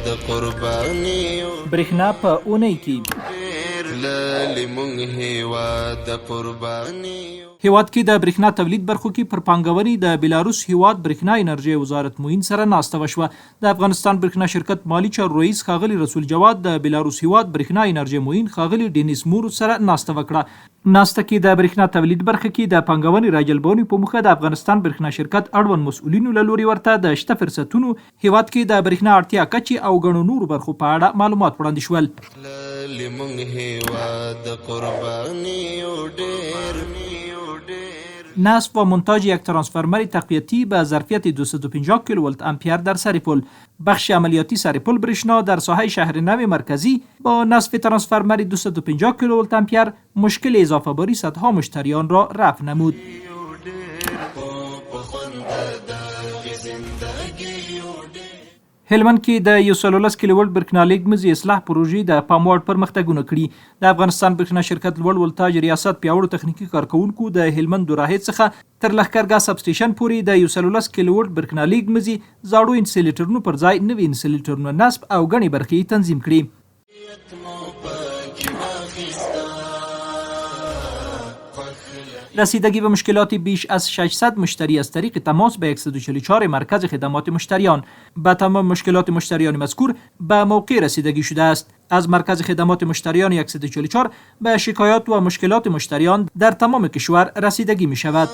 د قربانیو برېښنا په اونۍ کې لالي مونږ هیواد د قربانیو. هیواد کې د برېښنا تولید برخو کې پر پانګونې د بیلاروس هیواد برېښنا انرژي وزارت معین سره ناسته وشوه. د افغانستان برېښنا شرکت مالی چارو رئیس ښاغلي رسول جواد د بیلاروس هیواد برېښنا انرژي معین ښاغلي ډینیس مور سره ناسته وکړه. ناسته کې د برېښنا تولید برخه کې د پانګونې راجلبونې په موخه د افغانستان برېښنا شرکت اړوند مسؤلینو له لوري ورته د شته فرصتونو، هیواد کې د برېښنا اړتیا کچې او ګڼو نورو برخو په اړه معلومات وړاندې شول. لالي مونږ هیواد د قربانیو ډېر نصب و مونتاژ یک ترانسفورمر تقویتی به ظرفیت 250 کیلوولت امپیر در سر پل. بخش عملیاتی سر پل برېښنا در ساحه شهر نو مرکزی با نصب ترانسفورمر 250 کیلوولت امپیر مشکل اضافه باری صدها مشتریان را رفع نمود. هلمند کې د 113 کیلوولت برېښنالیک مزي اصلاح پروژې د پام وړ پرمختګونه کړي. د افغانستان برېښنا شرکت لوړ ولتاژ ریاست پیاوړو تخنیکي کارکونکو د هلمند دوراهید څخه تر لښکرګاه سب سټیشن پورې د 113 کیلوولت برېښنالیک مزي زاړو انسلیټرونو پر ځای نوي انسلیټرونو نصب او غني برخې تنظیم کړي. رسیدگی به مشکلات بیش از 600 مشتری از طریق تماس به 144 مرکز خدمات مشتریان. به تمام مشکلات مشتریان مذکور به موقع رسیدگی شده است. از مرکز خدمات مشتریان 144 به شکایات و مشکلات مشتریان در تمام کشور رسیدگی می شود.